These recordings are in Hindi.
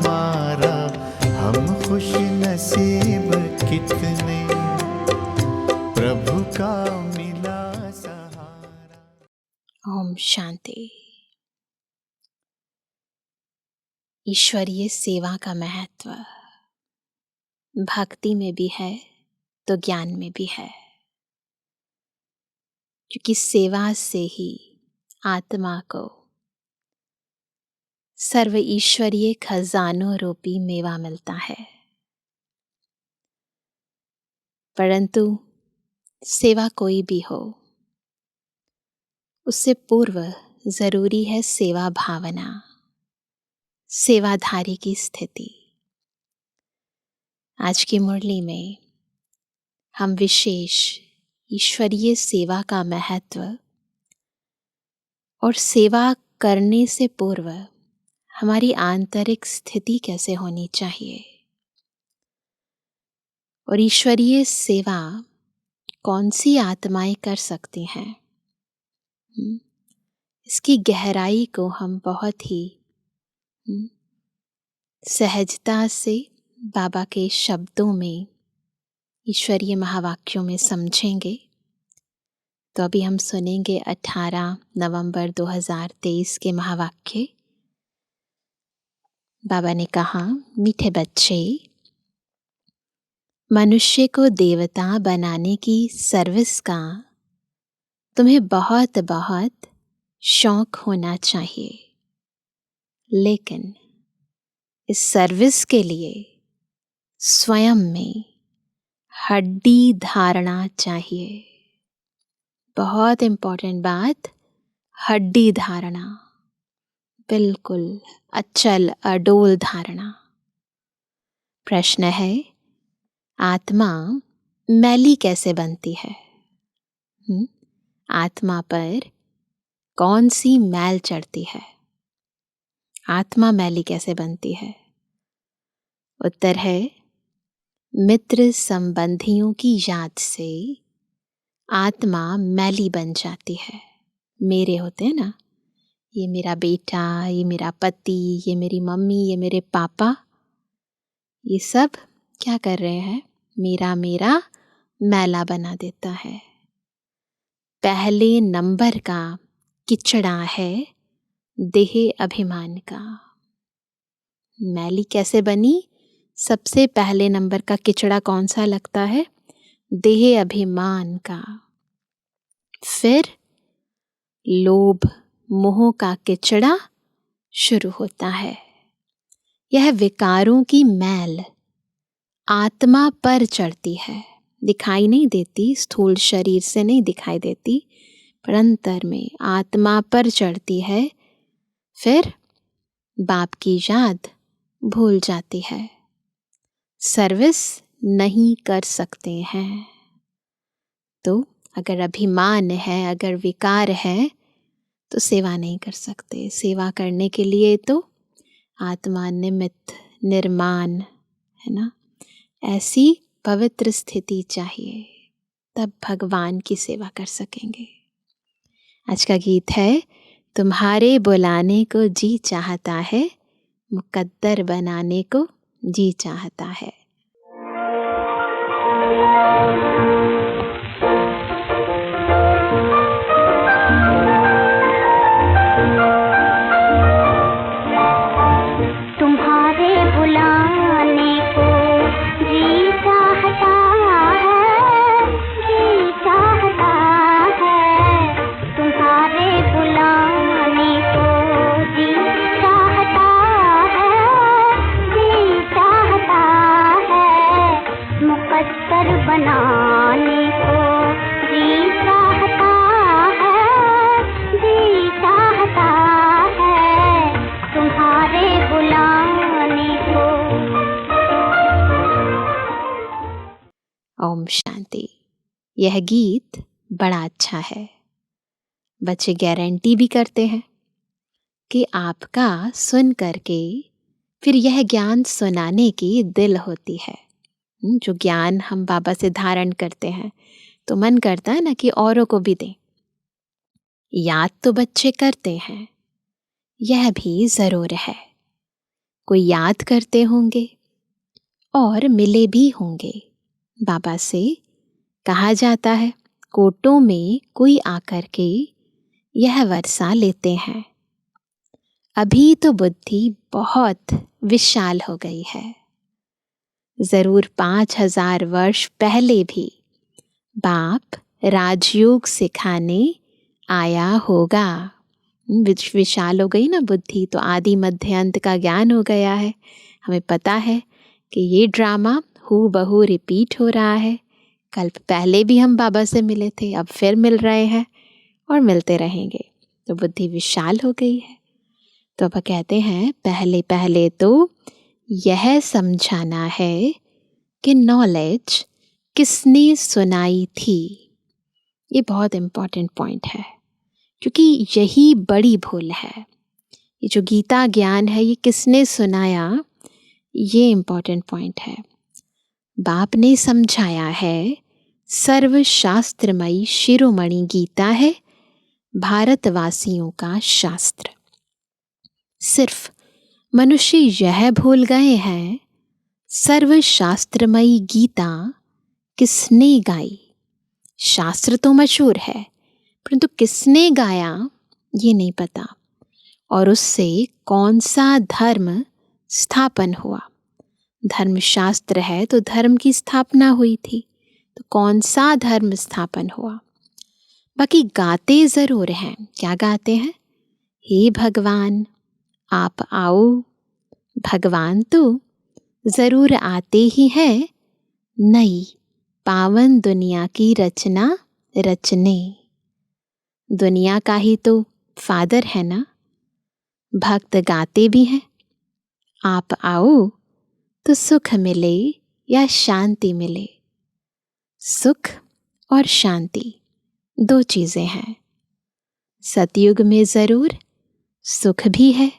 हमारा, हम खुश नसीब कितने, प्रभु का मिला सहारा। ओम शांति। ईश्वरीय सेवा का महत्व भक्ति में भी है तो ज्ञान में भी है, क्योंकि सेवा से ही आत्मा को सर्व ईश्वरीय खजानों रूपी मेवा मिलता है। परंतु सेवा कोई भी हो, उससे पूर्व जरूरी है सेवा भावना, सेवाधारी की स्थिति। आज की मुरली में हम विशेष ईश्वरीय सेवा का महत्व और सेवा करने से पूर्व हमारी आंतरिक स्थिति कैसे होनी चाहिए, और ईश्वरीय सेवा कौन सी आत्माएं कर सकती हैं, इसकी गहराई को हम बहुत ही सहजता से बाबा के शब्दों में, ईश्वरीय महावाक्यों में समझेंगे। तो अभी हम सुनेंगे 18 नवंबर 2023 के महावाक्य। बाबा ने कहा, मीठे बच्चे, मनुष्य को देवता बनाने की सर्विस का तुम्हें बहुत बहुत शौक होना चाहिए, लेकिन इस सर्विस के लिए स्वयं में हड्डी धारणा चाहिए। बहुत इंपॉर्टेंट बात, हड्डी धारणा, बिल्कुल अचल अडोल धारणा। प्रश्न है, आत्मा मैली कैसे बनती है? आत्मा पर कौन सी मैल चढ़ती है? आत्मा मैली कैसे बनती है? उत्तर है, मित्र संबंधियों की याद से आत्मा मैली बन जाती है। मेरे होते हैं ना, ये मेरा बेटा, ये मेरा पति, ये मेरी मम्मी, ये मेरे पापा, ये सब क्या कर रहे हैं? मेरा मेरा मैला बना देता है। पहले नंबर का किचड़ा है देह अभिमान का। मैली कैसे बनी? सबसे पहले नंबर का किचड़ा कौन सा लगता है? देह अभिमान का। फिर लोभ मोह का किचड़ा शुरू होता है। यह विकारों की मैल आत्मा पर चढ़ती है, दिखाई नहीं देती, स्थूल शरीर से नहीं दिखाई देती, पर अंतर में आत्मा पर चढ़ती है। फिर बाप की याद भूल जाती है, सर्विस नहीं कर सकते हैं। तो अगर अभिमान है, अगर विकार है, तो सेवा नहीं कर सकते। सेवा करने के लिए तो आत्मा निमित्त, निर्माण, है ना, ऐसी पवित्र स्थिति चाहिए, तब भगवान की सेवा कर सकेंगे। आज का गीत है, तुम्हारे बुलाने को जी चाहता है, मुकद्दर बनाने को जी चाहता है। ओम शांति। यह गीत बड़ा अच्छा है। बच्चे गारंटी भी करते हैं कि आपका सुन करके फिर यह ज्ञान सुनाने की दिल होती है। जो ज्ञान हम बाबा से धारण करते हैं तो मन करता है ना कि औरों को भी दें। याद तो बच्चे करते हैं, यह भी जरूर है, कोई याद करते होंगे और मिले भी होंगे। बाबा से कहा जाता है, कोटों में कोई आकर के यह वर्षा लेते हैं। अभी तो बुद्धि बहुत विशाल हो गई है। जरूर 5000 वर्ष पहले भी बाप राजयोग सिखाने आया होगा। विशाल हो गई ना बुद्धि, तो आदि मध्य अंत का ज्ञान हो गया है। हमें पता है कि ये ड्रामा हूबहू रिपीट हो रहा है। कल्प पहले भी हम बाबा से मिले थे, अब फिर मिल रहे हैं और मिलते रहेंगे। तो बुद्धि विशाल हो गई है। तो अब कहते हैं, पहले पहले तो यह समझाना है कि नॉलेज किसने सुनाई थी। ये बहुत इम्पोर्टेंट पॉइंट है, क्योंकि यही बड़ी भूल है। ये जो गीता ज्ञान है, ये किसने सुनाया, ये इम्पोर्टेंट पॉइंट है। बाप ने समझाया है, सर्वशास्त्रमयी शिरोमणि गीता है भारतवासियों का शास्त्र। सिर्फ मनुष्य यह भूल गए हैं, सर्वशास्त्रमयी गीता किसने गाई। शास्त्र तो मशहूर है, परंतु किसने गाया ये नहीं पता, और उससे कौन सा धर्म स्थापन हुआ। धर्मशास्त्र है तो धर्म की स्थापना हुई थी, तो कौन सा धर्म स्थापन हुआ। बाकी गाते ज़रूर हैं। क्या गाते हैं? हे भगवान आप आओ। भगवान तो ज़रूर आते ही हैं, नई पावन दुनिया की रचना रचने। दुनिया का ही तो फादर है ना। भक्त गाते भी हैं, आप आओ तो सुख मिले या शांति मिले। सुख और शांति दो चीज़ें हैं। सतयुग में ज़रूर सुख भी है,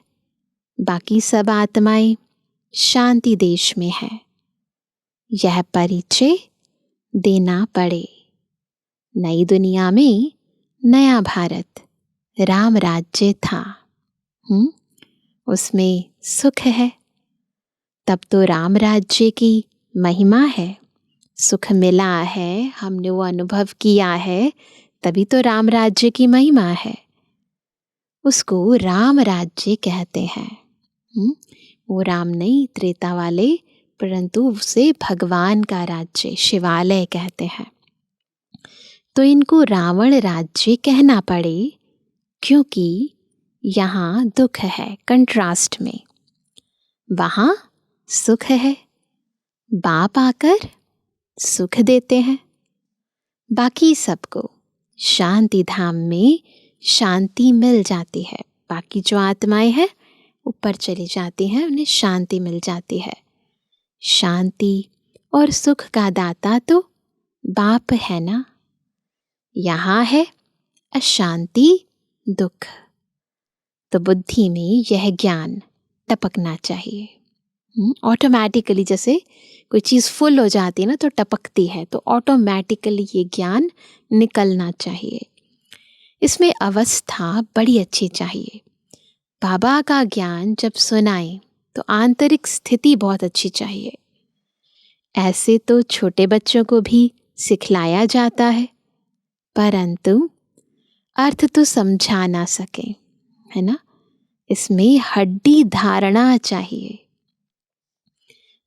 बाकी सब आत्माएं शांति देश में है। यह परिचय देना पड़े। नई दुनिया में नया भारत राम राज्य था, उसमें सुख है, तब तो राम राज्य की महिमा है। सुख मिला है, हमने वो अनुभव किया है, तभी तो राम राज्य की महिमा है। उसको राम राज्य कहते हैं। वो राम नहीं त्रेता वाले, परंतु उसे भगवान का राज्य शिवालय कहते हैं। तो इनको रावण राज्य कहना पड़े, क्योंकि यहाँ दुख है कंट्रास्ट में, वहाँ सुख है। बाप आकर सुख देते हैं, बाकी सबको शांति धाम में शांति मिल जाती है। बाकी जो आत्माएं हैं ऊपर चली जाती हैं, उन्हें शांति मिल जाती है। शांति और सुख का दाता तो बाप है ना। यहाँ है अशांति दुख। तो बुद्धि में यह ज्ञान टपकना चाहिए ऑटोमेटिकली। जैसे कोई चीज़ फुल हो जाती है ना तो टपकती है, तो ऑटोमेटिकली ये ज्ञान निकलना चाहिए। इसमें अवस्था बड़ी अच्छी चाहिए। बाबा का ज्ञान जब सुनाए तो आंतरिक स्थिति बहुत अच्छी चाहिए। ऐसे तो छोटे बच्चों को भी सिखलाया जाता है, परंतु अर्थ तो समझा ना सके, है ना। इसमें हड्डी धारणा चाहिए,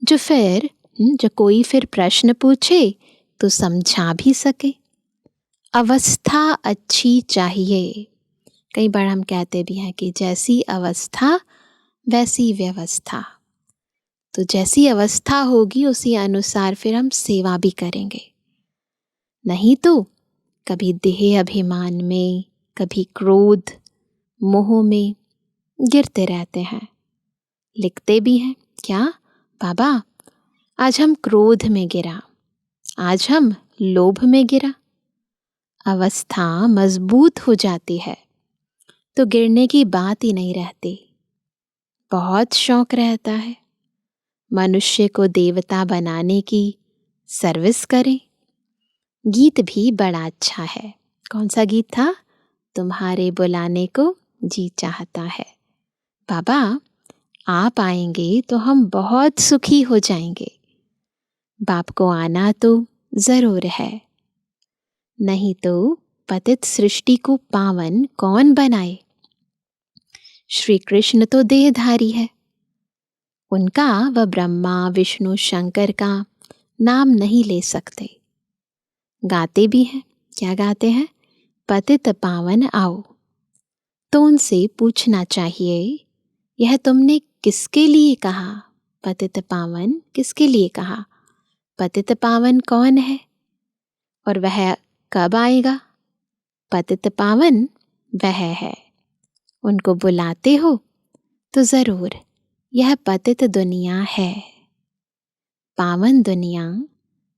जो कोई फिर प्रश्न पूछे तो समझा भी सके। अवस्था अच्छी चाहिए। कई बार हम कहते भी हैं कि जैसी अवस्था वैसी व्यवस्था। तो जैसी अवस्था होगी उसी अनुसार फिर हम सेवा भी करेंगे। नहीं तो कभी देह अभिमान में, कभी क्रोध मोह में गिरते रहते हैं। लिखते भी हैं, क्या बाबा आज हम क्रोध में गिरा, आज हम लोभ में गिरा। अवस्था मजबूत हो जाती है तो गिरने की बात ही नहीं रहती। बहुत शौक रहता है मनुष्य को देवता बनाने की, सर्विस करें। गीत भी बड़ा अच्छा है। कौन सा गीत था? तुम्हारे बुलाने को जी चाहता है। बाबा आप आएंगे तो हम बहुत सुखी हो जाएंगे। बाप को आना तो जरूर है, नहीं तो पतित सृष्टि को पावन कौन बनाए। श्री कृष्ण तो देहधारी है, उनका व ब्रह्मा विष्णु शंकर का नाम नहीं ले सकते। गाते भी हैं, क्या गाते हैं? पतित पावन आओ। तो उनसे पूछना चाहिए, यह तुमने किसके लिए कहा? पतित पावन किसके लिए कहा? पतित पावन कौन है और वह कब आएगा? पतित पावन वह है, उनको बुलाते हो तो जरूर यह पतित दुनिया है। पावन दुनिया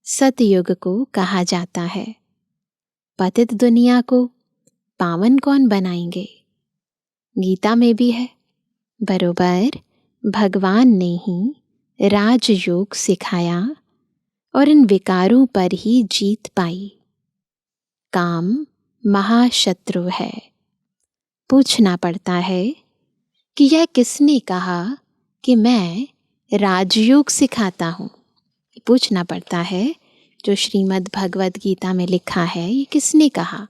सतयुग को कहा जाता है। पतित दुनिया को पावन कौन बनाएंगे? गीता में भी है, बरोबर भगवान ने ही राजयोग सिखाया और इन विकारों पर ही जीत पाई। काम महाशत्रु है। पूछना पड़ता है कि यह किसने कहा कि मैं राजयोग सिखाता हूँ? पूछना पड़ता है, जो श्रीमद् भगवद गीता में लिखा है, ये किसने कहा?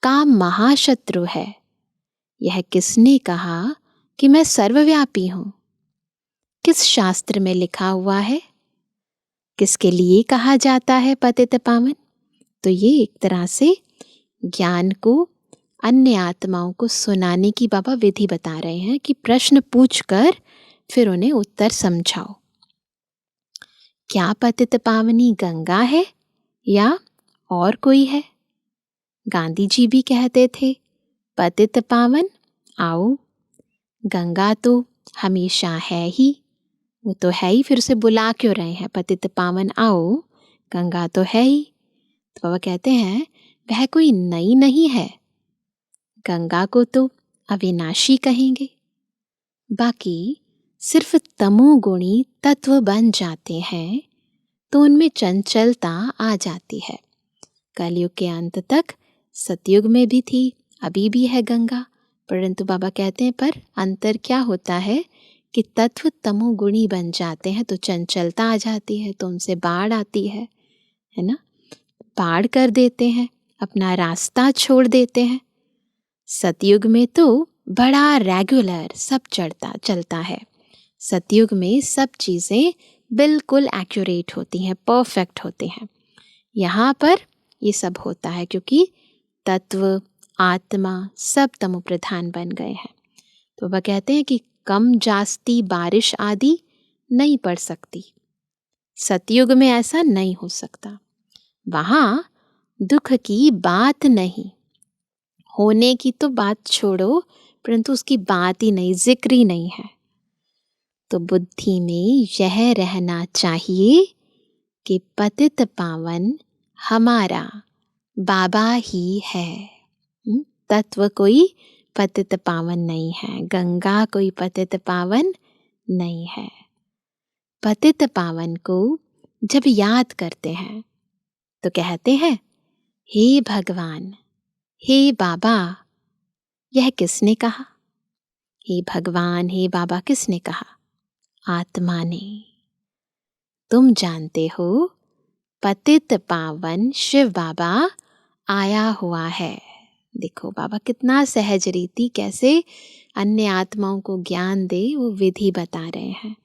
काम महाशत्रु है। यह किसने कहा कि मैं सर्वव्यापी हूँ? किस शास्त्र में लिखा हुआ है? किसके लिए कहा जाता है पतित पावन? तो ये एक तरह से ज्ञान को अन्य आत्माओं को सुनाने की बाबा विधि बता रहे हैं कि प्रश्न पूछकर फिर उन्हें उत्तर समझाओ। क्या पतित पावनी गंगा है या और कोई है? गांधी जी भी कहते थे, पतित पावन आओ। गंगा तो हमेशा है ही, वो तो है ही, फिर उसे बुला क्यों रहे हैं? पतित पावन आओ, गंगा तो है ही। तो बाबा कहते हैं वह कोई नई नहीं है। गंगा को तो अविनाशी कहेंगे। बाकी सिर्फ तमोगुणी तत्व बन जाते हैं तो उनमें चंचलता आ जाती है। कलयुग के अंत तक सतयुग में भी थी, अभी भी है गंगा, परंतु बाबा कहते हैं पर अंतर क्या होता है कि तत्व तमोगुणी बन जाते हैं तो चंचलता आ जाती है, तो उनसे बाढ़ आती है ना, बाढ़ कर देते हैं, अपना रास्ता छोड़ देते हैं। सतयुग में तो बड़ा रेगुलर सब चलता है। सतयुग में सब चीज़ें बिल्कुल एक्यूरेट होती हैं, परफेक्ट होते हैं। यहाँ पर ये सब होता है क्योंकि तत्व आत्मा सब तमो प्रधान बन गए हैं। तो वह कहते हैं कि कम जास्ती बारिश आदि नहीं पड़ सकती। सतयुग में ऐसा नहीं हो सकता। वहाँ दुख की बात नहीं, होने की तो बात छोड़ो, परंतु उसकी बात ही नहीं, जिक्र ही नहीं है। तो बुद्धि में यह रहना चाहिए कि पतित पावन हमारा बाबा ही है। तत्व कोई पतित पावन नहीं है, गंगा कोई पतित पावन नहीं है। पतित पावन को जब याद करते हैं तो कहते हैं, हे भगवान, हे बाबा। यह किसने कहा? हे भगवान, हे बाबा किसने कहा? आत्मा ने। तुम जानते हो पतित पावन शिव बाबा आया हुआ है। देखो बाबा कितना सहज रीति कैसे अन्य आत्माओं को ज्ञान दे वो विधि बता रहे हैं।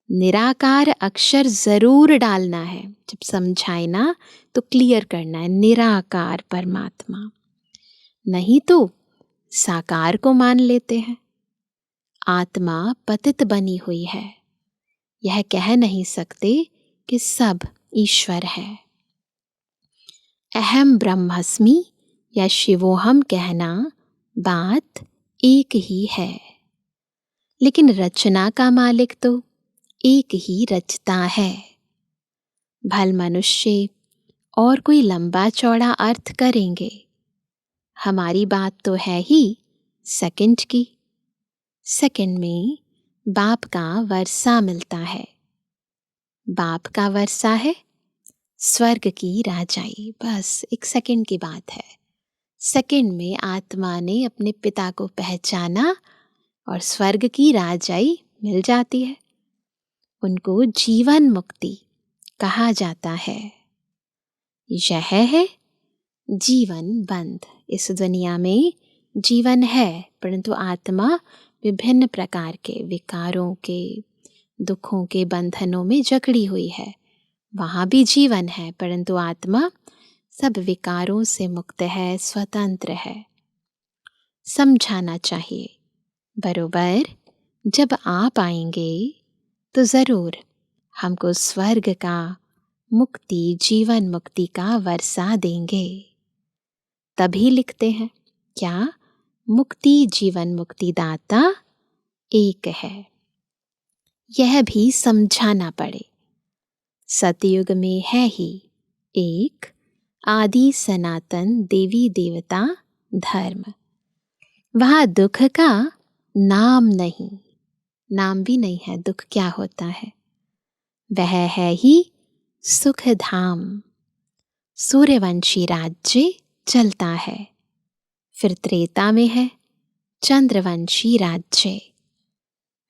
निराकार अक्षर जरूर डालना है, जब समझाए ना तो क्लियर करना है, निराकार परमात्मा। नहीं तो साकार को मान लेते हैं। आत्मा पतित बनी हुई है, यह कह नहीं सकते कि सब ईश्वर है। अहम ब्रह्मास्मि या शिवोहम कहना बात एक ही है, लेकिन रचना का मालिक तो एक ही रचता है। भल मनुष्य और कोई लंबा चौड़ा अर्थ करेंगे, हमारी बात तो है ही सेकंड की। सेकंड में बाप का वर्षा मिलता है। बाप का वर्षा है स्वर्ग की राजाई, बस एक सेकंड की बात है। सेकंड में आत्मा ने अपने पिता को पहचाना और स्वर्ग की राजाई मिल जाती है, उनको जीवन मुक्ति कहा जाता है। यह है जीवन बंध। इस दुनिया में जीवन है, परंतु आत्मा विभिन्न प्रकार के विकारों के, दुखों के बंधनों में जकड़ी हुई है। वहाँ भी जीवन है, परंतु आत्मा सब विकारों से मुक्त है, स्वतंत्र है। समझाना चाहिए, बरोबर जब आप आएंगे तो ज़रूर हमको स्वर्ग का, मुक्ति, जीवन मुक्ति का वर्षा देंगे। तभी लिखते हैं क्या, मुक्ति जीवन मुक्ति दाता एक है। यह भी समझाना पड़े। सतयुग में है ही एक आदि सनातन देवी देवता धर्म। वहाँ दुख का नाम नहीं, नाम भी नहीं है। दुख क्या होता है? वह है ही सुख धाम। सूर्यवंशी राज्य चलता है। फिर त्रेता में है चंद्रवंशी राज्य।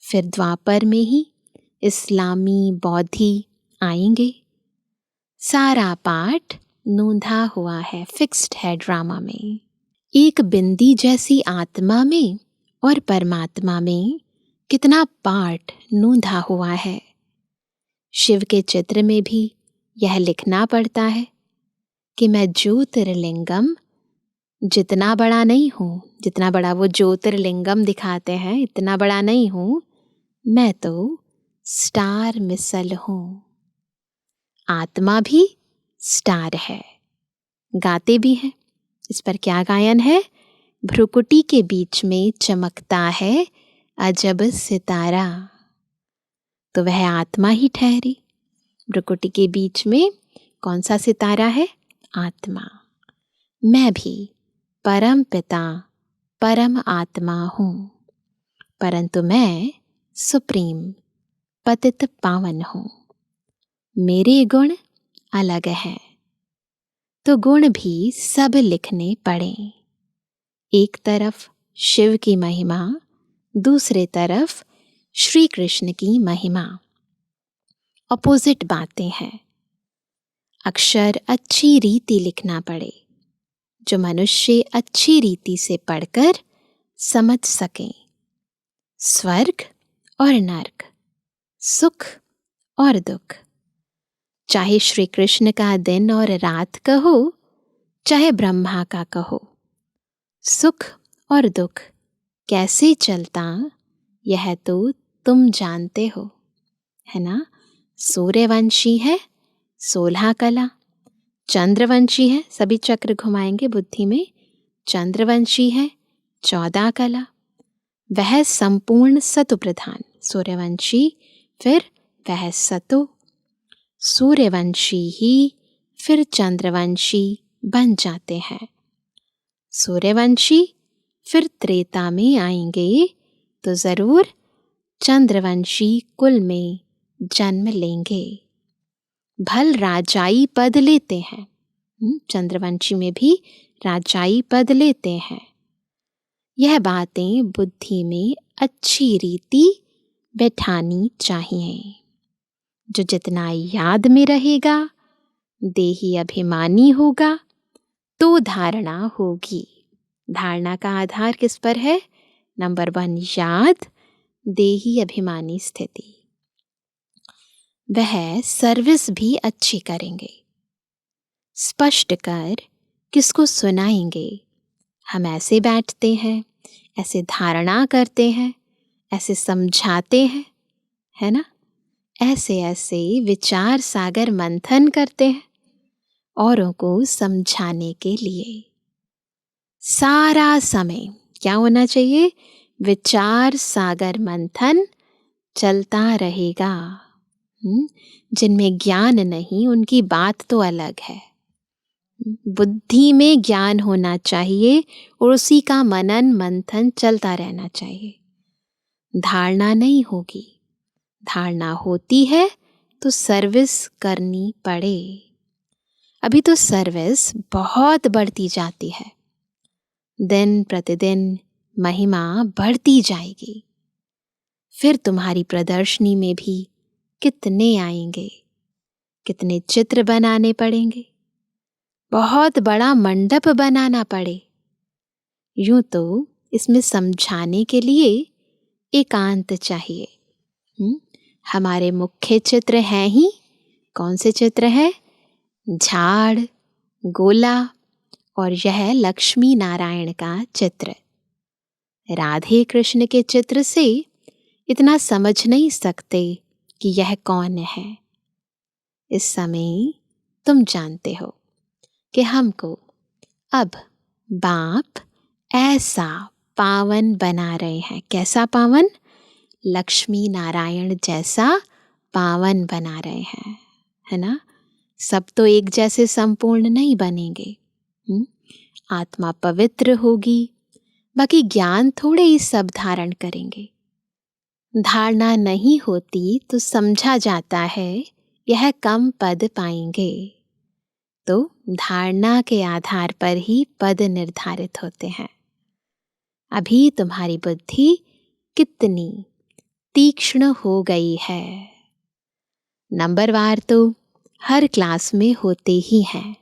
फिर द्वापर में ही इस्लामी बौद्धि आएंगे। सारा पाठ नूंधा हुआ है, फिक्स्ड है ड्रामा में। एक बिंदी जैसी आत्मा में और परमात्मा में कितना पाठ नूंधा हुआ है। शिव के चित्र में भी यह लिखना पड़ता है कि मैं ज्योतिर्लिंगम, जितना बड़ा नहीं हूँ, जितना बड़ा वो ज्योतिर्लिंगम दिखाते हैं इतना बड़ा नहीं हूँ, मैं तो स्टार मिसल हूँ। आत्मा भी स्टार है। गाते भी हैं। इस पर क्या गायन है? भ्रुकुटी के बीच में चमकता है अजब सितारा। तो वह आत्मा ही ठहरी। भ्रुकुटी के बीच में कौन सा सितारा है? आत्मा। मैं भी परम पिता, परम आत्मा हूँ, परंतु मैं सुप्रीम, पतित पावन हूँ। मेरे गुण अलग हैं, तो गुण भी सब लिखने पड़े। एक तरफ शिव की महिमा, दूसरे तरफ श्री कृष्ण की महिमा। अपोजिट बातें हैं। अक्षर अच्छी रीति लिखना पड़े, जो मनुष्य अच्छी रीति से पढ़कर समझ सकें। स्वर्ग और नर्क, सुख और दुख, चाहे श्री कृष्ण का दिन और रात कहो, चाहे ब्रह्मा का कहो, सुख और दुख कैसे चलता यह तो तुम जानते हो, है ना। सूर्यवंशी है 16 कला, चंद्रवंशी है, सभी चक्र घुमाएंगे बुद्धि में, चंद्रवंशी है 14 कला। वह संपूर्ण सतु प्रधान सूर्यवंशी, फिर वह सतु, सूर्यवंशी ही फिर चंद्रवंशी बन जाते हैं। सूर्यवंशी फिर त्रेता में आएंगे तो जरूर चंद्रवंशी कुल में जन्म लेंगे। भल राजाई पद लेते हैं। चंद्रवंशी में भी राजाई पद लेते हैं। यह बातें बुद्धि में अच्छी रीति बैठानी चाहिए। जो जितना याद में रहेगा, देही अभिमानी होगा, तो धारणा होगी। धारणा का आधार किस पर है? नंबर 1 याद, देही अभिमानी स्थिति। वह सर्विस भी अच्छी करेंगे। स्पष्ट कर किसको सुनाएंगे? हम ऐसे बैठते हैं, ऐसे धारणा करते हैं, ऐसे समझाते हैं, है ना। ऐसे ऐसे विचार सागर मंथन करते हैं औरों को समझाने के लिए। सारा समय क्या होना चाहिए? विचार सागर मंथन चलता रहेगा। जिनमें ज्ञान नहीं उनकी बात तो अलग है। बुद्धि में ज्ञान होना चाहिए और उसी का मनन मंथन चलता रहना चाहिए। धारणा नहीं होगी। धारणा होती है तो सर्विस करनी पड़े। अभी तो सर्विस बहुत बढ़ती जाती है, दिन प्रतिदिन महिमा बढ़ती जाएगी। फिर तुम्हारी प्रदर्शनी में भी कितने आएंगे, कितने चित्र बनाने पड़ेंगे, बहुत बड़ा मंडप बनाना पड़े। यूं तो इसमें समझाने के लिए एकांत चाहिए। हमारे मुख्य चित्र हैं ही, कौन से चित्र हैं? झाड़, गोला और यह लक्ष्मी नारायण का चित्र। राधे कृष्ण के चित्र से इतना समझ नहीं सकते कि यह कौन है। इस समय तुम जानते हो कि हमको अब बाप ऐसा पावन बना रहे हैं। कैसा पावन? लक्ष्मी नारायण जैसा पावन बना रहे हैं, है ना। सब तो एक जैसे संपूर्ण नहीं बनेंगे। आत्मा पवित्र होगी, बाकी ज्ञान थोड़े ही सब धारण करेंगे। धारणा नहीं होती तो समझा जाता है यह कम पद पाएंगे। तो धारणा के आधार पर ही पद निर्धारित होते हैं। अभी तुम्हारी बुद्धि कितनी तीक्ष्ण हो गई है। नंबरवार तो हर क्लास में होते ही हैं,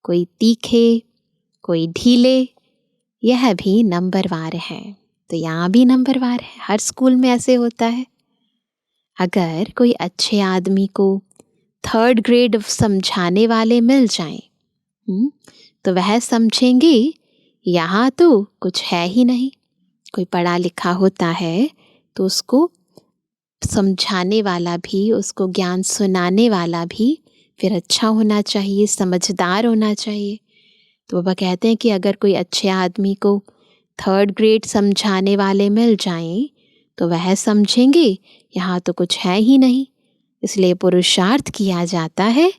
कोई तीखे, कोई ढीले, यह भी नंबरवार है। तो यहाँ भी नंबरवार है, हर स्कूल में ऐसे होता है। अगर कोई अच्छे आदमी को 3rd ग्रेड समझाने वाले मिल जाएं, तो वह समझेंगे यहाँ तो कुछ है ही नहीं। कोई पढ़ा लिखा होता है तो उसको समझाने वाला भी, उसको ज्ञान सुनाने वाला भी फिर अच्छा होना चाहिए, समझदार होना चाहिए। तो बाबा कहते हैं कि अगर कोई अच्छे आदमी को 3rd ग्रेड समझाने वाले मिल जाएं तो वह समझेंगे यहाँ तो कुछ है ही नहीं। इसलिए पुरुषार्थ किया जाता है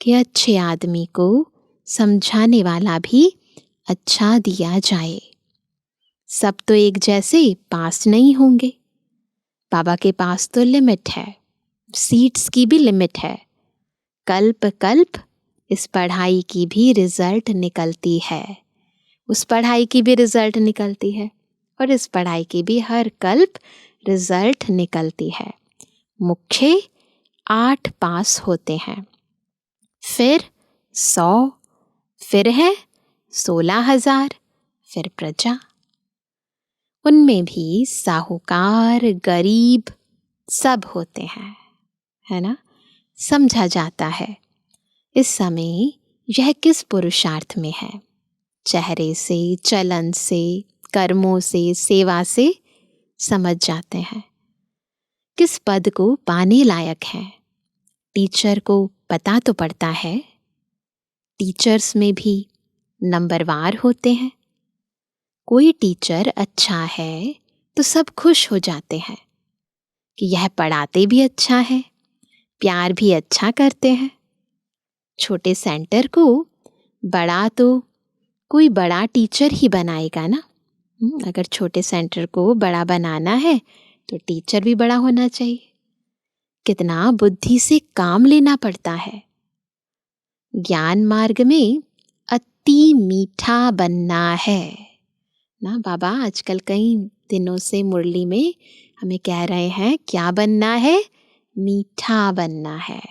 कि अच्छे आदमी को समझाने वाला भी अच्छा दिया जाए। सब तो एक जैसे पास नहीं होंगे। बाबा के पास तो लिमिट है, सीट्स की भी लिमिट है। कल्प कल्प इस पढ़ाई की भी रिजल्ट निकलती है, उस पढ़ाई की भी रिजल्ट निकलती है, और इस पढ़ाई की भी हर कल्प रिजल्ट निकलती है। मुख्य 8 पास होते हैं, फिर 100, फिर है 16,000, फिर प्रजा। उनमें भी साहूकार, गरीब सब होते हैं, है ना। समझा जाता है इस समय यह किस पुरुषार्थ में है। चेहरे से, चलन से, कर्मों से, सेवा से समझ जाते हैं किस पद को पाने लायक है। टीचर को पता तो पड़ता है, टीचर्स में भी नंबरवार होते हैं। कोई टीचर अच्छा है तो सब खुश हो जाते हैं कि यह पढ़ाते भी अच्छा है, प्यार भी अच्छा करते हैं। छोटे सेंटर को बड़ा तो कोई बड़ा टीचर ही बनाएगा ना। अगर छोटे सेंटर को बड़ा बनाना है तो टीचर भी बड़ा होना चाहिए। कितना बुद्धि से काम लेना पड़ता है। ज्ञान मार्ग में अति मीठा बनना है ना। बाबा आजकल कई दिनों से मुरली में हमें कह रहे हैं क्या बनना है? मीठा बनना है।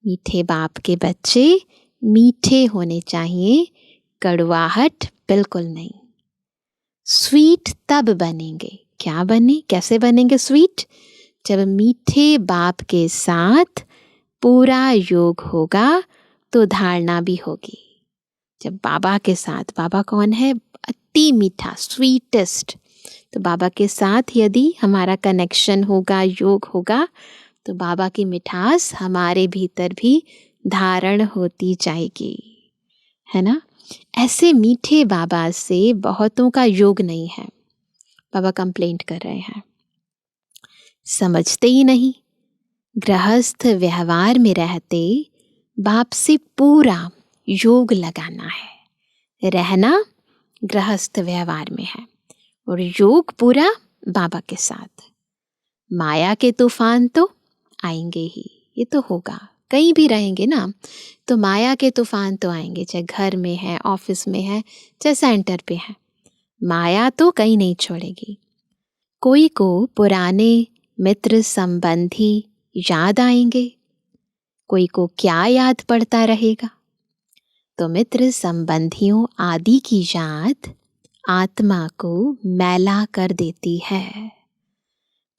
मीठे बाप के बच्चे मीठे होने चाहिए, कड़वाहट बिल्कुल नहीं। स्वीट तब बनेंगे, क्या बने, कैसे बनेंगे स्वीट? जब मीठे बाप के साथ पूरा योग होगा तो धारणा भी होगी। जब बाबा के साथ, बाबा कौन है? अति मीठा, स्वीटेस्ट। तो बाबा के साथ यदि हमारा कनेक्शन होगा, योग होगा, तो बाबा की मिठास हमारे भीतर भी धारण होती जाएगी, है ना। ऐसे मीठे बाबा से बहुतों का योग नहीं है। बाबा कंप्लेंट कर रहे हैं, समझते ही नहीं। गृहस्थ व्यवहार में रहते बाप से पूरा योग लगाना है। रहना गृहस्थ व्यवहार में है और योग पूरा बाबा के साथ। माया के तूफान तो आएंगे ही, ये तो होगा। कहीं भी रहेंगे ना तो माया के तूफान तो आएंगे, चाहे घर में है, ऑफिस में है, चाहे सेंटर पे है। माया तो कहीं नहीं छोड़ेगी। कोई को पुराने मित्र संबंधी याद आएंगे, कोई को क्या याद पड़ता रहेगा। तो मित्र संबंधियों आदि की याद आत्मा को मैला कर देती है।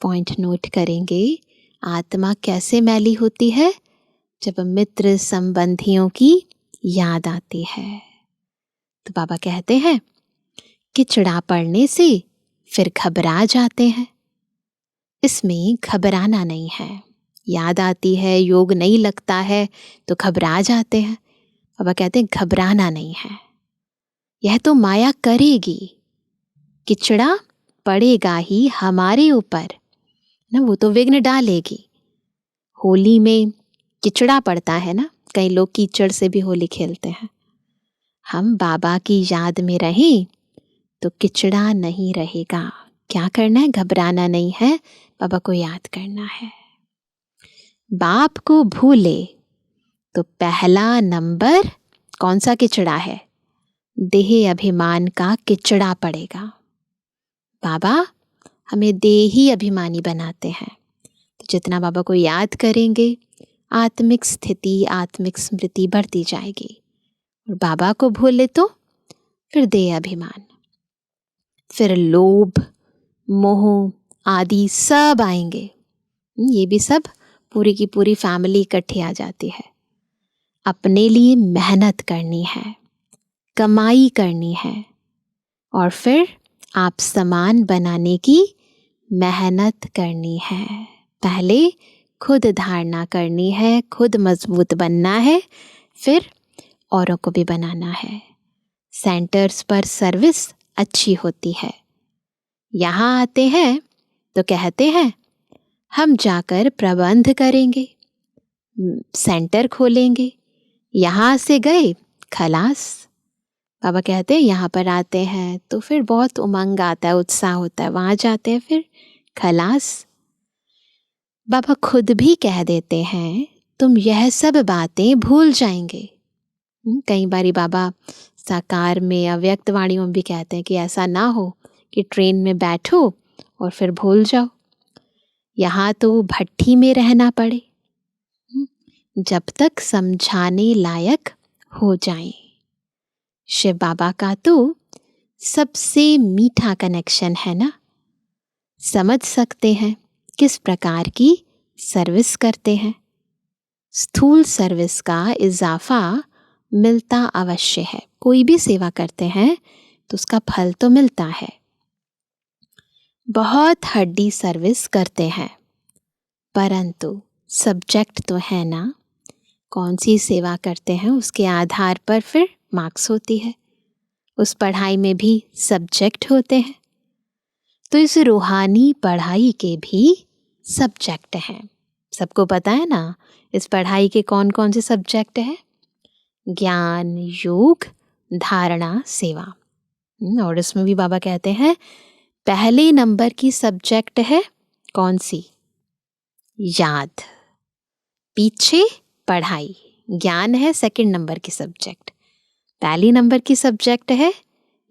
पॉइंट नोट करेंगे, आत्मा कैसे मैली होती है? जब मित्र संबंधियों की याद आती है। तो बाबा कहते हैं कि चिढ़ा पड़ने से फिर घबरा जाते हैं। इसमें घबराना नहीं है। याद आती है, योग नहीं लगता है तो घबरा जाते हैं। बाबा कहते हैं घबराना नहीं है, यह तो माया करेगी, किचड़ा पड़ेगा ही हमारे ऊपर ना, वो तो विघ्न डालेगी। होली में किचड़ा पड़ता है ना, कई लोग कीचड़ से भी होली खेलते हैं। हम बाबा की याद में रहें तो किचड़ा नहीं रहेगा। क्या करना है? घबराना नहीं है, बाबा को याद करना है। बाप को भूले तो पहला नंबर कौन सा किचड़ा है? देह अभिमान का किचड़ा पड़ेगा। बाबा हमें देही अभिमानी बनाते हैं, तो जितना बाबा को याद करेंगे आत्मिक स्थिति, आत्मिक स्मृति बढ़ती जाएगी। और बाबा को भूले तो फिर देह अभिमान, फिर लोभ, मोह आदि सब आएंगे। ये भी सब पूरी की पूरी फैमिली इकट्ठी आ जाती है। अपने लिए मेहनत करनी है, कमाई करनी है, और फिर आप समान बनाने की मेहनत करनी है। पहले खुद धारणा करनी है, खुद मजबूत बनना है, फिर औरों को भी बनाना है। सेंटर्स पर सर्विस अच्छी होती है। यहाँ आते हैं तो कहते हैं हम जाकर प्रबंध करेंगे, सेंटर खोलेंगे, यहाँ से गए खलास। बाबा कहते हैं यहाँ पर आते हैं तो फिर बहुत उमंग आता है, उत्साह होता है, वहाँ जाते हैं फिर खलास। बाबा खुद भी कह देते हैं तुम यह सब बातें भूल जाएंगे। कई बारी बाबा साकार में, अव्यक्त वाणियों में भी कहते हैं कि ऐसा ना हो कि ट्रेन में बैठो और फिर भूल जाओ। यहाँ तो भट्ठी में रहना पड़े जब तक समझाने लायक हो जाए। शिव बाबा का तो सबसे मीठा कनेक्शन है ना। समझ सकते हैं किस प्रकार की सर्विस करते हैं। स्थूल सर्विस का इजाफा मिलता अवश्य है। कोई भी सेवा करते हैं तो उसका फल तो मिलता है। बहुत हड्डी सर्विस करते हैं, परंतु सब्जेक्ट तो है ना। कौन सी सेवा करते हैं उसके आधार पर फिर मार्क्स होती है। उस पढ़ाई में भी सब्जेक्ट होते हैं। तो इस रूहानी पढ़ाई के भी सब्जेक्ट हैं। सबको पता है ना इस पढ़ाई के कौन कौन से सब्जेक्ट हैं? ज्ञान, योग, धारणा, सेवा। और इसमें भी बाबा कहते हैं पहले नंबर की सब्जेक्ट है कौन सी? याद। पीछे पढ़ाई, ज्ञान है सेकंड नंबर की सब्जेक्ट, पहली नंबर की सब्जेक्ट है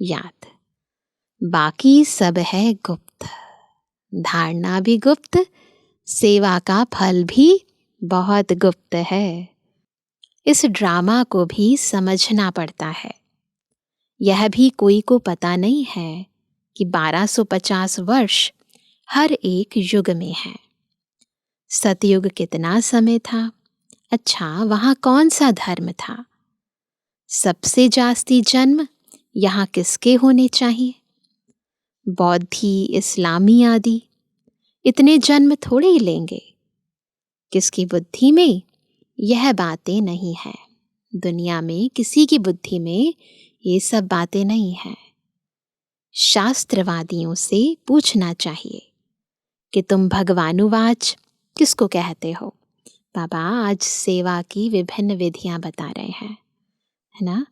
याद। बाकी सब है गुप्त। धारणा भी गुप्त, सेवा का फल भी बहुत गुप्त है। इस ड्रामा को भी समझना पड़ता है। यह भी कोई को पता नहीं है कि 1250 वर्ष हर एक युग में है। सतयुग कितना समय था? अच्छा, वहाँ कौन सा धर्म था? सबसे जास्ती जन्म यहाँ किसके होने चाहिए? बौद्धि, इस्लामी आदि इतने जन्म थोड़े ही लेंगे। किसकी बुद्धि में यह बातें नहीं है। दुनिया में किसी की बुद्धि में ये सब बातें नहीं हैं। शास्त्रवादियों से पूछना चाहिए कि तुम भगवानुवाच किसको कहते हो? बाबा आज सेवा की विभिन्न विधियां बता रहे हैं, है ना।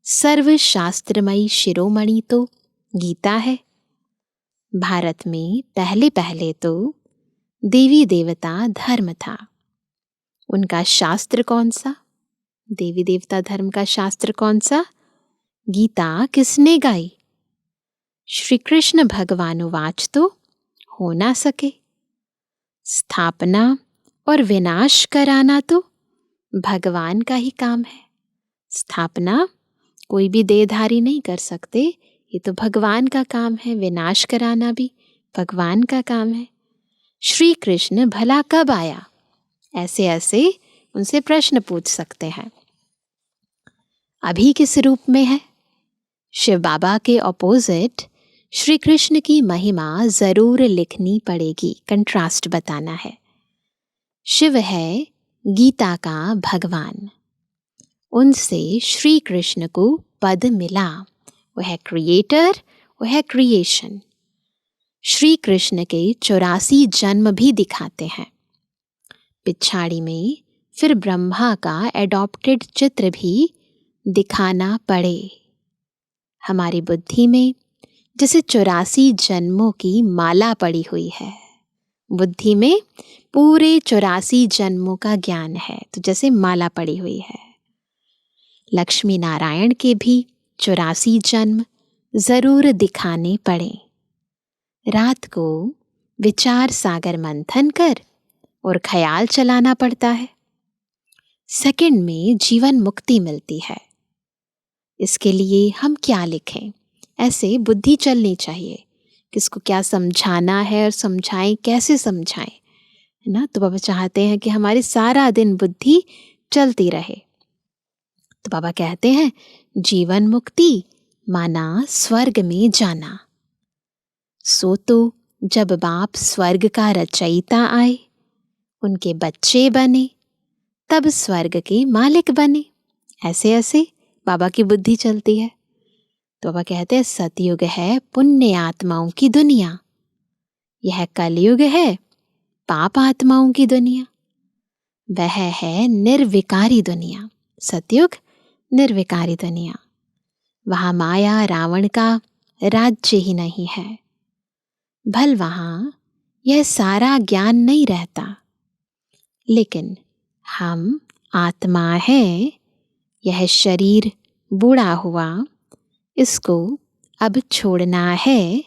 सर्वशास्त्रमयी शिरोमणि तो गीता है। भारत में पहले पहले तो देवी देवता धर्म था। उनका शास्त्र कौन सा? देवी देवता धर्म का शास्त्र कौन सा? गीता किसने गाई? श्री कृष्ण भगवानुवाच तो हो ना सके। स्थापना और विनाश कराना तो भगवान का ही काम है। स्थापना कोई भी देहधारी नहीं कर सकते, ये तो भगवान का काम है। विनाश कराना भी भगवान का काम है। श्री कृष्ण भला कब आया, ऐसे ऐसे उनसे प्रश्न पूछ सकते हैं। अभी किस रूप में है? शिव बाबा के ऑपोजिट श्री कृष्ण की महिमा जरूर लिखनी पड़ेगी, कंट्रास्ट बताना है। शिव है गीता का भगवान, उनसे श्री कृष्ण को पद मिला। वो है क्रिएटर, वो है क्रिएशन। श्री कृष्ण के 84 जन्म भी दिखाते हैं। पिछाड़ी में फिर ब्रह्मा का एडॉप्टेड चित्र भी दिखाना पड़े। हमारी बुद्धि में जैसे 84 जन्मों की माला पड़ी हुई है, बुद्धि में पूरे 84 जन्मों का ज्ञान है, तो जैसे माला पड़ी हुई है। लक्ष्मी नारायण के भी 84 जन्म जरूर दिखाने पड़े। रात को विचार सागर मंथन कर और ख्याल चलाना पड़ता है। सेकंड में जीवन मुक्ति मिलती है। इसके लिए हम क्या लिखें, ऐसे बुद्धि चलनी चाहिए। किसको क्या समझाना है और समझाएं, कैसे समझाएं, है ना। तो बाबा चाहते हैं कि हमारी सारा दिन बुद्धि चलती रहे। तो बाबा कहते हैं जीवन मुक्ति माना स्वर्ग में जाना। सो तो जब बाप स्वर्ग का रचयिता आए, उनके बच्चे बने, तब स्वर्ग के मालिक बने। ऐसे ऐसे बाबा की बुद्धि चलती है। तो बाबा कहते हैं सतयुग है पुण्य आत्माओं की दुनिया, यह कलयुग है पाप आत्माओं की दुनिया। वह है निर्विकारी दुनिया। सतयुग निर्विकारी दुनिया, वहां माया रावण का राज्य ही नहीं है। भल वहां यह सारा ज्ञान नहीं रहता, लेकिन हम आत्मा हैं। यह शरीर बूढ़ा हुआ, इसको अब छोड़ना है।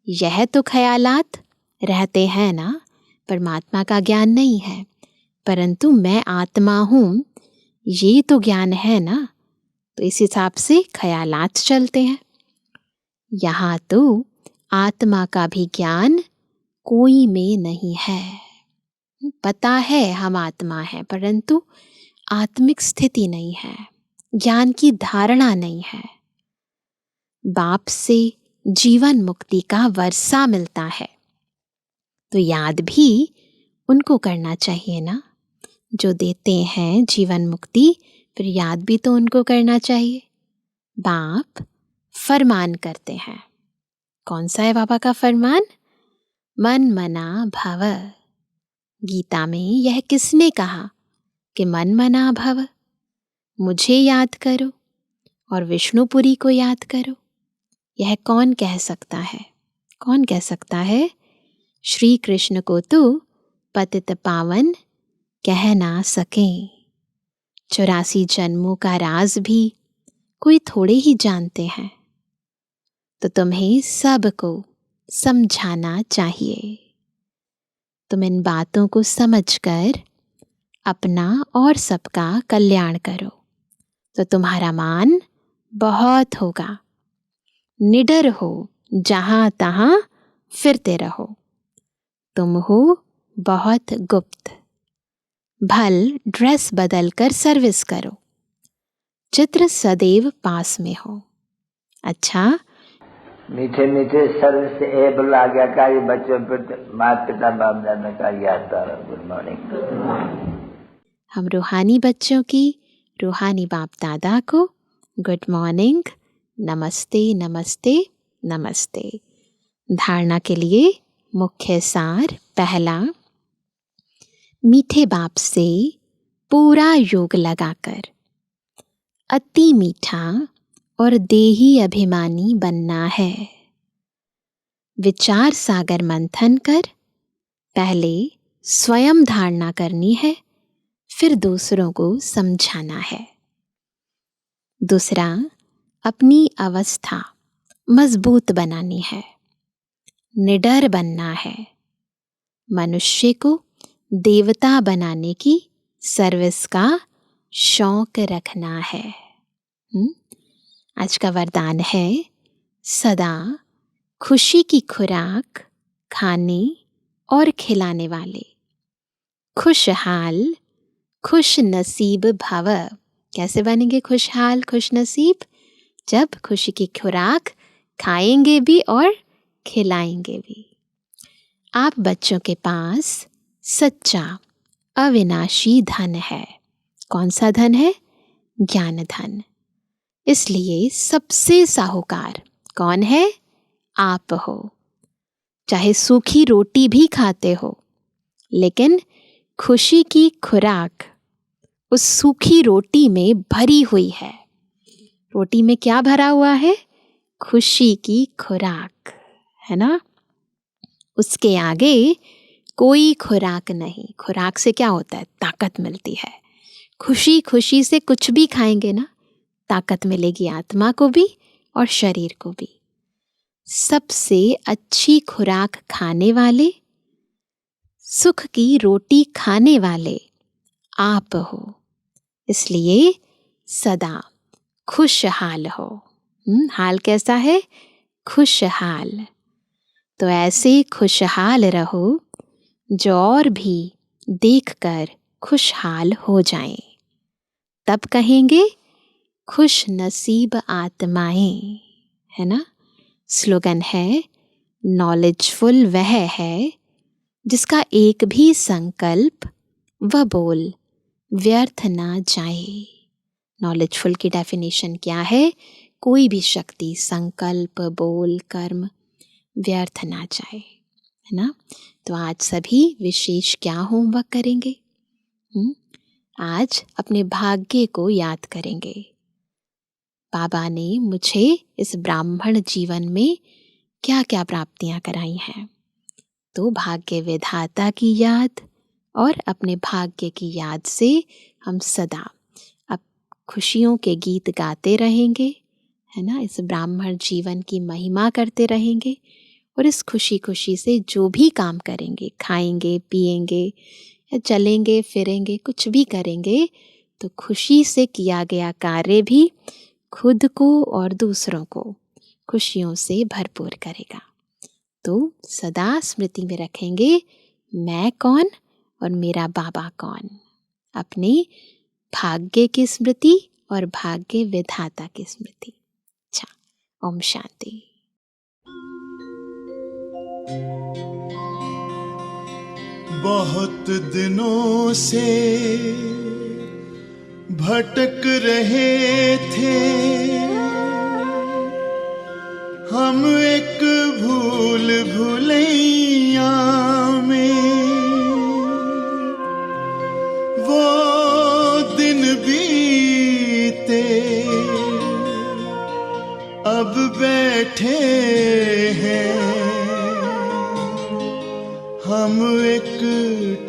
यह तो ख्यालात रहते हैं ना, परमात्मा का ज्ञान नहीं है, परंतु मैं आत्मा हूँ, ये तो ज्ञान है ना। तो इस हिसाब से ख्यालात चलते हैं। यहाँ तो आत्मा का भी ज्ञान कोई में नहीं है। पता है हम आत्मा है, परंतु आत्मिक स्थिति नहीं है, ज्ञान की धारणा नहीं है। बाप से जीवन मुक्ति का वर्षा मिलता है, तो याद भी उनको करना चाहिए ना। जो देते हैं जीवन मुक्ति, फिर याद भी तो उनको करना चाहिए। बाप फरमान करते हैं। कौन सा है बाबा का फरमान? मन मना भव। गीता में यह किसने कहा कि मन मना भव? मुझे याद करो और विष्णुपुरी को याद करो। यह कौन कह सकता है? कौन कह सकता है? श्री कृष्ण को तो पतित पावन कह ना सकें। 84 जन्मों का राज भी कोई थोड़े ही जानते हैं, तो तुम्हें सबको समझाना चाहिए। तुम इन बातों को समझकर अपना और सबका कल्याण करो, तो तुम्हारा मान बहुत होगा। निडर हो, जहां तहां फिरते रहो। तुम हो बहुत गुप्त। भल ड्रेस बदल कर सर्विस करो, चित्र सदैव पास में हो। अच्छा, मीठे मीठे सर्विस से एबल आज्ञाकारी बच्चों पर माता पिता बाप दादा का याद करो। Good morning. हम रूहानी बच्चों की रूहानी बाप दादा को गुड मॉर्निंग, नमस्ते नमस्ते नमस्ते। धारणा के लिए मुख्य सार। पहला, मीठे बाप से पूरा योग लगाकर अति मीठा और देही अभिमानी बनना है। विचार सागर मंथन कर पहले स्वयं धारणा करनी है, फिर दूसरों को समझाना है। दूसरा, अपनी अवस्था मजबूत बनानी है, निडर बनना है, मनुष्य को देवता बनाने की सर्विस का शौक रखना है। आज का वरदान है, सदा खुशी की खुराक खाने और खिलाने वाले, खुशहाल खुश नसीब भव। कैसे बनेंगे खुशहाल खुश नसीब? जब खुशी की खुराक खाएंगे भी और खिलाएंगे भी। आप बच्चों के पास सच्चा अविनाशी धन है। कौन सा धन है? ज्ञान धन। इसलिए सबसे साहूकार कौन है? आप हो। चाहे सूखी रोटी भी खाते हो, लेकिन खुशी की खुराक उस सूखी रोटी में भरी हुई है। रोटी में क्या भरा हुआ है? खुशी की खुराक, है ना? उसके आगे कोई खुराक नहीं। खुराक से क्या होता है? ताकत मिलती है। खुशी खुशी से कुछ भी खाएंगे ना, ताकत मिलेगी आत्मा को भी और शरीर को भी। सबसे अच्छी खुराक खाने वाले, सुख की रोटी खाने वाले आप हो। इसलिए सदा खुशहाल हो। हाल कैसा है? खुशहाल। तो ऐसे खुशहाल रहो जो और भी देखकर खुशहाल हो जाएं। तब कहेंगे खुश नसीब आत्माएं, है ना? स्लोगन है, नॉलेजफुल वह है जिसका एक भी संकल्प व बोल व्यर्थ ना जाए। नॉलेजफुल की डेफिनेशन क्या है? कोई भी शक्ति, संकल्प, बोल, कर्म व्यर्थ ना जाए, है ना? तो आज सभी विशेष क्या होमवर्क करेंगे? आज अपने भाग्य को याद करेंगे। बाबा ने मुझे इस ब्राह्मण जीवन में क्या क्या प्राप्तियां कराई हैं, तो भाग्य विधाता की याद और अपने भाग्य की याद से हम सदा अब खुशियों के गीत गाते रहेंगे, है ना? इस ब्राह्मण जीवन की महिमा करते रहेंगे और इस खुशी खुशी से जो भी काम करेंगे, खाएंगे, पिएंगे या चलेंगे फिरेंगे, कुछ भी करेंगे, तो खुशी से किया गया कार्य भी खुद को और दूसरों को खुशियों से भरपूर करेगा। तो सदा स्मृति में रखेंगे, मैं कौन और मेरा बाबा कौन। अपने भाग्य की स्मृति और भाग्य विधाता की स्मृति। अच्छा, ओम शांति। बहुत दिनों से भटक रहे थे हम एक भूल भुलैया में, वो दिन बीते अब बैठे हैं हम एक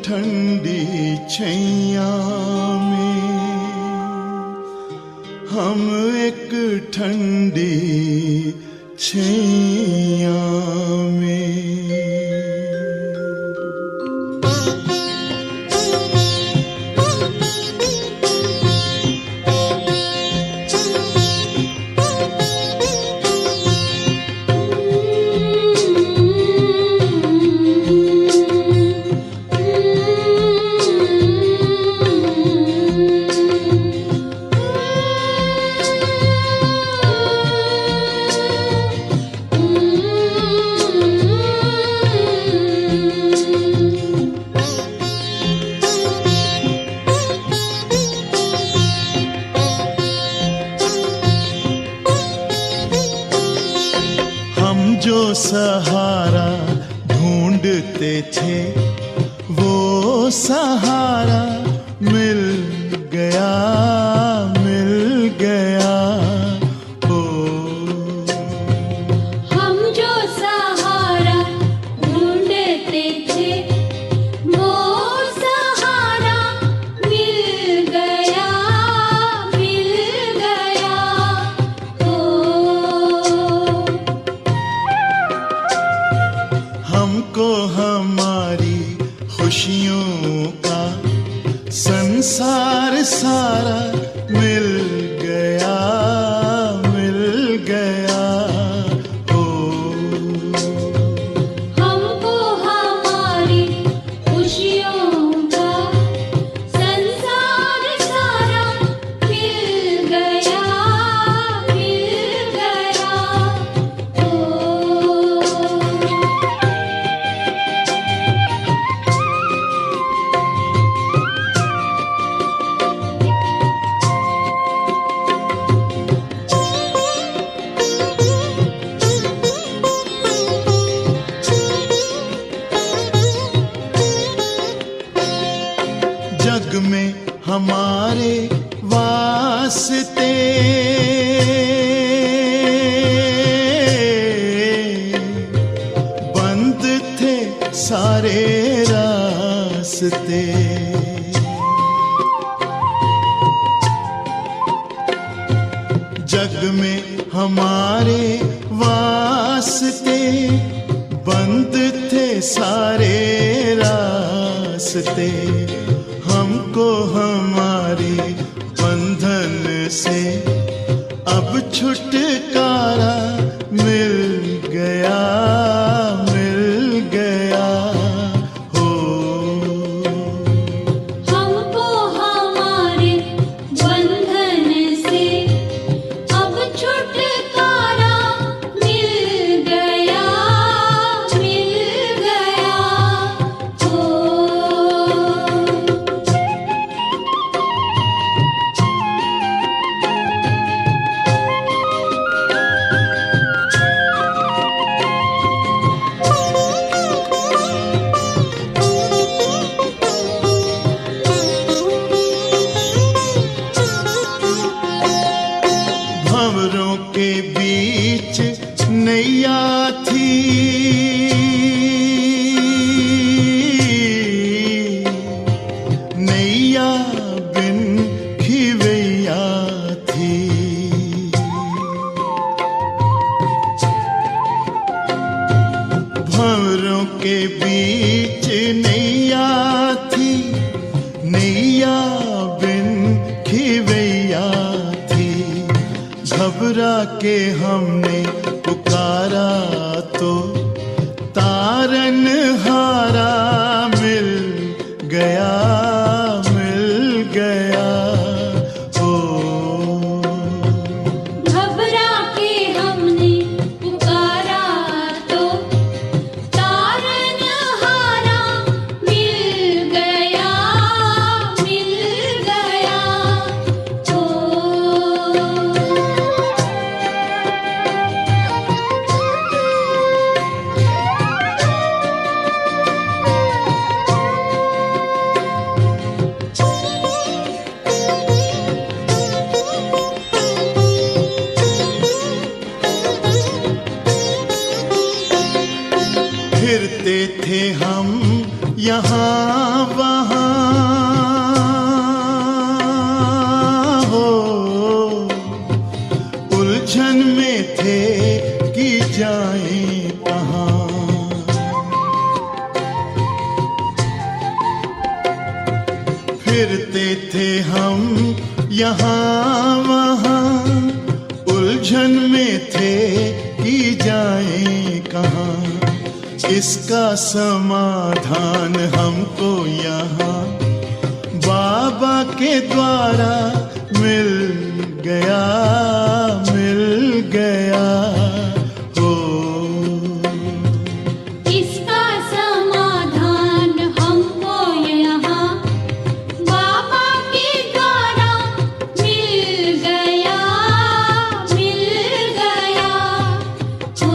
ठंडी छैया में, हम एक ठंडी छैया में। जो सहारा ढूंढते थे वो सहारा मिल गया, मिल गया। ओ हम जो सहारा ढूंढते थे वो सहारा मिल गया, मिल गया। हमको हमारी संसार सारा मिल गया, मिल गया। ओ हमको हमारी खुशियों का संसार सारा मिल गया, मिल गया। ओ जग में हमारे वास्ते बंद थे सारे रास्ते। जग में हमारे वास्ते बंद थे सारे रास्ते। हमको हमारे बंधन से अब छुटकारा मिल गया, मिल गया। हो हमको हमारे बंधन से अब छुटकारा मिल गया, मिल गया। ओ भंवरों के बीच नैया थी, नैया बिन खिवैया थी। भंवरों के बीच नैया थी, नैया बिन खिवैया थी। घबरा के हमने पुकारा तो तारन हारा मिल गया, मिल गया। ओ घबरा के हमने पुकारा तो तारनहारा मिल गया, मिल गया। ओ फिरते थे हम यहाँ वहाँ, हो उलझन में थे कि जाएं कहाँ। फिरते थे हम यहाँ वहाँ, उलझन में थे कि जाएं कहाँ। इसका समाधान हमको यहाँ बाबा के द्वारा मिल गया, मिल गया। हो इसका समाधान हमको यहाँ बाबा के द्वारा मिल गया, मिल गया। ओ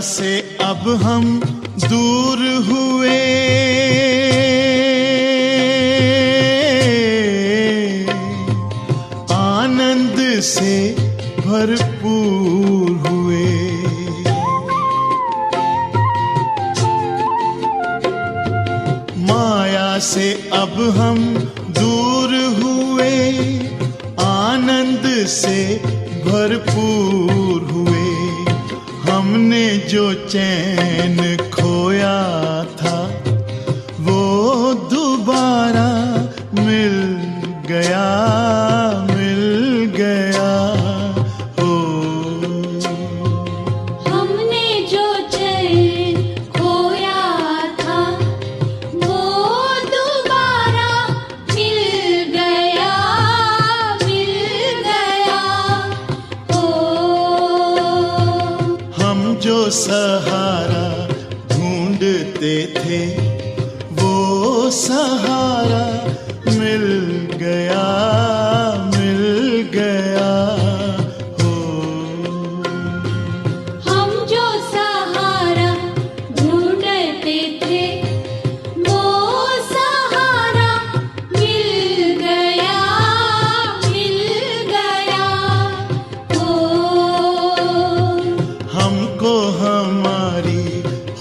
से अब हम दूर हुए, आनंद से भरपूर हुए। से अब हम दूर हुए, आनंद से भरपूर हुए। हमने जो चैन खोया था वो दोबारा मिल गया, मिल गया। हो हमने जो चैन खोया था वो दोबारा मिल गया, मिल गया। हम जो सहारा ढूंढते थे वो सहारा मिल गया, मिल गया। हो हम जो सहारा ढूंढते थे वो सहारा मिल गया, मिल गया। हमको हमारी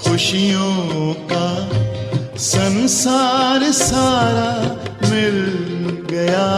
खुशियों का संसार सारा मिल गया,